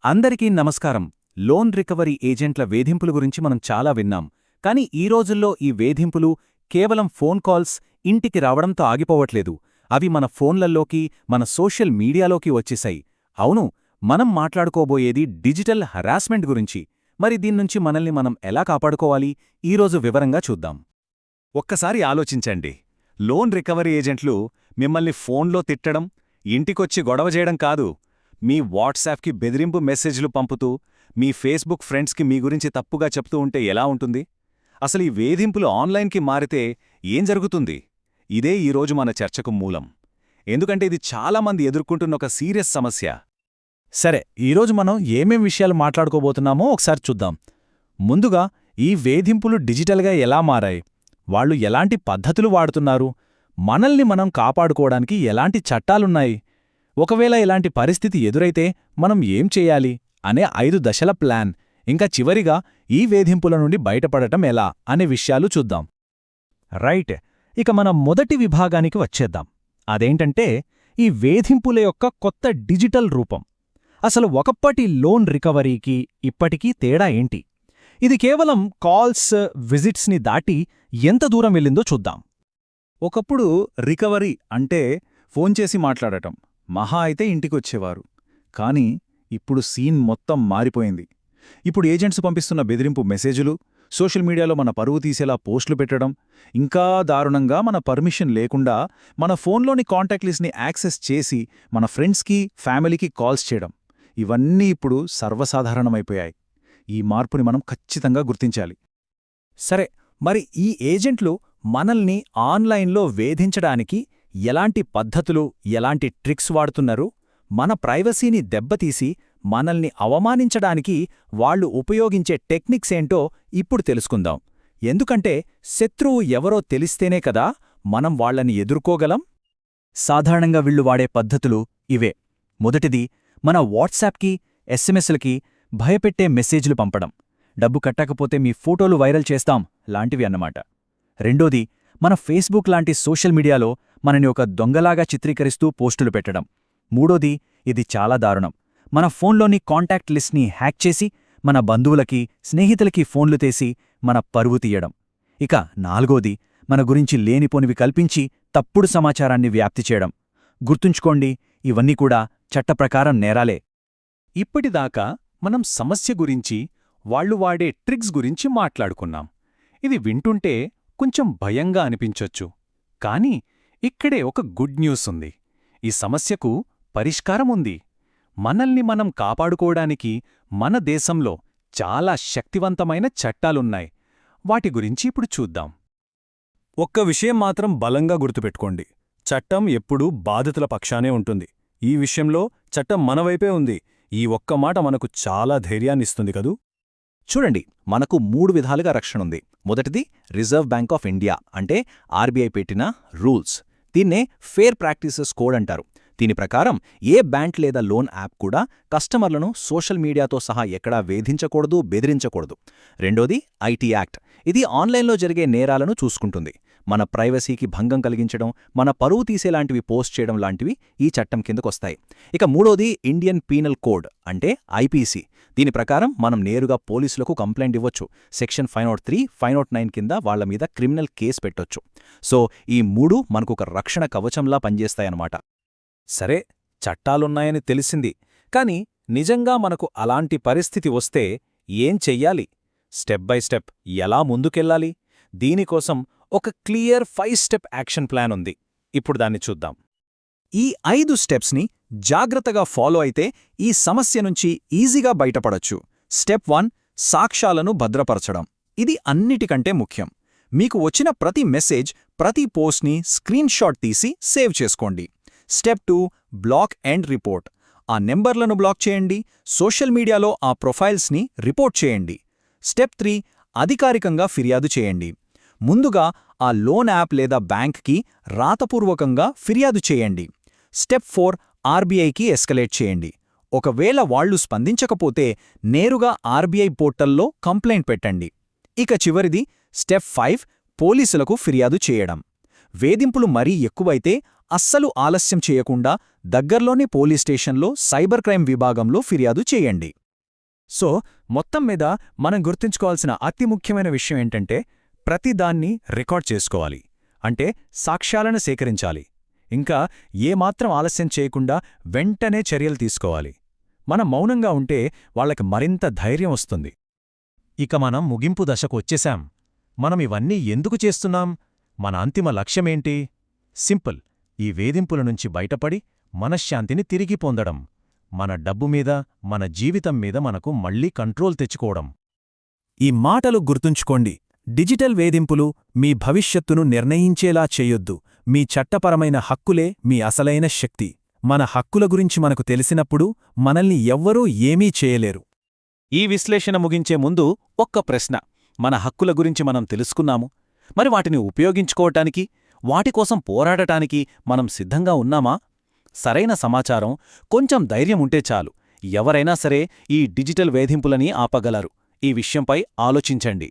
అందరికీ నమస్కారం. Loan recovery ఏజెంట్ల వేధింపుల గురించి మనం చాలా విన్నాం. కానీ ఈ రోజుల్లో ఈ వేధింపులు కేవలం ఫోన్ కాల్స్, ఇంటికి రావడంతో ఆగిపోవట్లేదు. అవి మన ఫోన్లల్లోకి, మన సోషల్ మీడియాలోకి వచ్చేశాయి. అవును, మనం మాట్లాడుకోబోయేది డిజిటల్ హరాస్మెంట్ గురించి. మరి దీన్నుంచి మనల్ని మనం ఎలా కాపాడుకోవాలి, ఈరోజు వివరంగా చూద్దాం. ఒక్కసారి ఆలోచించండి. లోన్ రికవరీ ఏజెంట్లు మిమ్మల్ని ఫోన్లో తిట్టడం, ఇంటికొచ్చి గొడవ చేయడం కాదు, మీ వాట్సాప్కి బెదిరింపు మెసేజ్లు పంపుతూ, మీ ఫేస్బుక్ ఫ్రెండ్స్కి మీ గురించి తప్పుగా చెప్తూ ఉంటే ఎలా ఉంటుంది? అసలు ఈ వేధింపులు ఆన్లైన్కి మారితే ఏం జరుగుతుంది? ఇదే ఈరోజు మన చర్చకు మూలం. ఎందుకంటే ఇది చాలామంది ఎదుర్కొంటున్న ఒక సీరియస్ సమస్య. సరే, ఈరోజు మనం ఏమేం విషయాలు మాట్లాడుకోబోతున్నామో ఒకసారి చూద్దాం. ముందుగా, ఈ వేధింపులు డిజిటల్గా ఎలా మారాయి, వాళ్ళు ఎలాంటి పద్ధతులు వాడుతున్నారు, మనల్ని మనం కాపాడుకోవడానికి ఎలాంటి చట్టాలున్నాయి, ఒకవేళ ఇలాంటి పరిస్థితి ఎదురైతే మనం ఏం చెయ్యాలి అనే 5 దశల ప్లాన్, ఇంకా చివరిగా ఈ వేధింపుల నుండి బయటపడటం ఎలా అనే విషయాలు చూద్దాం. రైట్, ఇక మన మొదటి విభాగానికి వచ్చేద్దాం. అదేంటంటే ఈ వేధింపుల యొక్క కొత్త డిజిటల్ రూపం. అసలు ఒకప్పటి లోన్ రికవరీకి ఇప్పటికీ తేడా ఏంటి? ఇది కేవలం కాల్స్, విజిట్స్ని దాటి ఎంత దూరం వెళ్ళిందో చూద్దాం. ఒకప్పుడు రికవరీ అంటే ఫోన్ చేసి మాట్లాడటం, మహా అయితే ఇంటికొచ్చేవారు. కానీ ఇప్పుడు సీన్ మొత్తం మారిపోయింది. ఇప్పుడు ఏజెంట్స్ పంపిస్తున్న బెదిరింపు మెసేజులు, సోషల్ మీడియాలో మన పరువు తీసేలా పోస్టులు పెట్టడం, ఇంకా దారుణంగా మన పర్మిషన్ లేకుండా మన ఫోన్లోని కాంటాక్ట్ లిస్ట్ని యాక్సెస్ చేసి మన ఫ్రెండ్స్కి, ఫ్యామిలీకి కాల్స్ చేయడం, ఇవన్నీ ఇప్పుడు సర్వసాధారణమైపోయాయి. ఈ మార్పుని మనం ఖచ్చితంగా గుర్తించాలి. సరే, మరి ఈ ఏజెంట్లు మనల్ని ఆన్లైన్లో వేధించడానికి ఎలాంటి పద్ధతులు, ఎలాంటి ట్రిక్స్ వాడుతున్నారు? మన ప్రైవసీని దెబ్బతీసి మనల్ని అవమానించడానికి వాళ్ళు ఉపయోగించే టెక్నిక్స్ ఏంటో ఇప్పుడు తెలుసుకుందాం. ఎందుకంటే శత్రువు ఎవరో తెలిస్తేనే కదా మనం వాళ్లని ఎదుర్కోగలం. సాధారణంగా వీళ్లు వాడే పద్ధతులు ఇవే. మొదటిది, మన వాట్సాప్కి, ఎస్ఎంఎస్లకి భయపెట్టే మెసేజ్లు పంపడం, డబ్బు కట్టకపోతే మీ ఫోటోలు వైరల్ చేస్తాం లాంటివి అన్నమాట. రెండోది, మన ఫేస్బుక్ లాంటి సోషల్ మీడియాలో మనని ఒక దొంగలాగా చిత్రీకరిస్తూ పోస్టులు పెట్టడం. మూడోది, ఇది చాలా దారుణం, మన ఫోన్లోని కాంటాక్ట్ లిస్ట్ని హ్యాక్ చేసి మన బంధువులకి, స్నేహితులకి ఫోన్లు తీసి మన పరువు తీయడం. ఇక నాలుగోది, మన గురించి లేనిపోనివి కల్పించి తప్పుడు సమాచారాన్ని వ్యాప్తి చేయడం. గుర్తుంచుకోండి, ఇవన్నీ కూడా చట్టప్రకారం నేరాలే. ఇప్పటిదాకా మనం సమస్య గురించి, వాళ్లు వాడే ట్రిక్స్ గురించి మాట్లాడుకున్నాం. ఇది వింటుంటే కొంచెం భయంగా అనిపించొచ్చు. కానీ ఇక్కడే ఒక గుడ్ న్యూస్ ఉంది. ఈ సమస్యకు పరిష్కారముంది. మనల్ని మనం కాపాడుకోవడానికి మన దేశంలో చాలా శక్తివంతమైన చట్టాలున్నాయి. వాటి గురించి ఇప్పుడు చూద్దాం. ఒక్క విషయం మాత్రం బలంగా గుర్తుపెట్టుకోండి, చట్టం ఎప్పుడూ బాధితుల పక్షానే ఉంటుంది. ఈ విషయంలో చట్టం మనవైపే ఉంది. ఈ ఒక్క మాట మనకు చాలా ధైర్యాన్నిస్తుంది కదూ. చూడండి, మనకు 3 విధాలుగా రక్షణుంది. మొదటిది, రిజర్వ్ బ్యాంక్ ఆఫ్ ఇండియా అంటే ఆర్బీఐ పెట్టిన రూల్స్. దీన్నే ఫేర్ ప్రాక్టీసెస్ కోడ్ అంటారు. దీని ప్రకారం ఏ బ్యాంక్ లేదా లోన్ యాప్ కూడా కస్టమర్లను సోషల్ మీడియాతో సహా ఎక్కడా వేధించకూడదు, బెదిరించకూడదు. రెండోది, ఐటీ యాక్ట్. ఇది ఆన్లైన్లో జరిగే నేరాలను చూసుకుంటుంది. మన ప్రైవసీకి భంగం కలిగించడం, మన పరువు తీసేలాంటివి పోస్ట్ చేయడం లాంటివి ఈ చట్టం కిందకొస్తాయి. ఇక మూడోది, ఇండియన్ పీనల్ కోడ్ అంటే ఐపీసీ. దీని ప్రకారం మనం నేరుగా పోలీసులకు కంప్లైంట్ ఇవ్వొచ్చు. సెక్షన్ 503, 509 కింద వాళ్ల మీద క్రిమినల్ కేసు పెట్టొచ్చు. సో ఈ 3 మనకొక రక్షణ కవచంలా పనిచేస్తాయన్నమాట. సరే, చట్టాలున్నాయని తెలిసింది. కాని నిజంగా మనకు అలాంటి పరిస్థితి వస్తే ఏం చెయ్యాలి? స్టెప్ బై స్టెప్ ఎలా ముందుకెళ్లాలి? దీనికోసం ఒక క్లియర్ 5 స్టెప్ యాక్షన్ ప్లాన్ ఉంది. ఇప్పుడు దాన్ని చూద్దాం. ఈ 5 స్టెప్స్ని జాగ్రత్తగా ఫాలో అయితే ఈ సమస్య నుంచి ఈజీగా బయటపడొచ్చు. స్టెప్ 1, సాక్ష్యాలను భద్రపరచడం. ఇది అన్నిటికంటే ముఖ్యం. మీకు వచ్చిన ప్రతి మెసేజ్, ప్రతి పోస్ట్ని స్క్రీన్షాట్ తీసి సేవ్ చేసుకోండి. Step 2, block and report. ఆ నెంబర్లను బ్లాక్ చేయండి. సోషల్ మీడియాలో ఆ ప్రొఫైల్స్ని రిపోర్ట్ చేయండి. స్టెప్ 3, అధికారికంగా ఫిర్యాదు చేయండి. ముందుగా ఆ లోన్ యాప్ లేదా బ్యాంక్కి రాతపూర్వకంగా ఫిర్యాదు చేయండి. స్టెప్ 4, ఆర్బీఐకి ఎస్కలేట్ చేయండి. ఒకవేళ వాళ్లు స్పందించకపోతే నేరుగా ఆర్బీఐ పోర్టల్లో కంప్లైంట్ పెట్టండి. ఇక చివరిది స్టెప్ 5, పోలీసులకు ఫిర్యాదు చేయడం. వేధింపులు మరీ ఎక్కువైతే అస్సలు ఆలస్యం చేయకుండా దగ్గర్లోని పోలీస్ స్టేషన్లో సైబర్ క్రైమ్ విభాగంలో ఫిర్యాదు చేయండి. సో మొత్తం మీద మనం గుర్తుంచుకోవాల్సిన అతి ముఖ్యమైన విషయం ఏంటంటే ప్రతిదాన్ని రికార్డ్ చేసుకోవాలి. అంటే సాక్ష్యాలను సేకరించాలి. ఇంకా ఏమాత్రం ఆలస్యం చేయకుండా వెంటనే చర్యలు తీసుకోవాలి. మనం మౌనంగా ఉంటే వాళ్లకి మరింత ధైర్యం వస్తుంది. ఇక మనం ముగింపు దశకు వచ్చేశాం. మనం ఇవన్నీ ఎందుకు చేస్తున్నాం? మన అంతిమ లక్ష్యమేంటి? సింపుల్, ఈ వేధింపుల నుంచి బయటపడి మనశ్శాంతిని తిరిగి పొందడం. మన డబ్బు మీద, మన జీవితం మీద మనకు మళ్లీ కంట్రోల్ తెచ్చుకోవడం. ఈ మాటలు గుర్తుంచుకోండి. డిజిటల్ వేధింపులు మీ భవిష్యత్తును నిర్ణయించేలా చేయొద్దు. మీ చట్టపరమైన హక్కులే మీ అసలైన శక్తి. మన హక్కుల గురించి మనకు తెలిసినప్పుడు మనల్ని ఎవ్వరూ ఏమీ చేయలేరు. ఈ విశ్లేషణ ముగించే ముందు ఒక్క ప్రశ్న. మన హక్కుల గురించి మనం తెలుసుకున్నాము. మరి వాటిని ఉపయోగించుకోవటానికి, వాటికోసం పోరాడటానికి మనం సిద్ధంగా ఉన్నామా? సరైన సమాచారం, కొంచెం ధైర్యం ఉంటే చాలు. ఎవరైనా సరే ఈ డిజిటల్ వేధింపులని ఆపగలరు. ఈ విషయంపై ఆలోచించండి.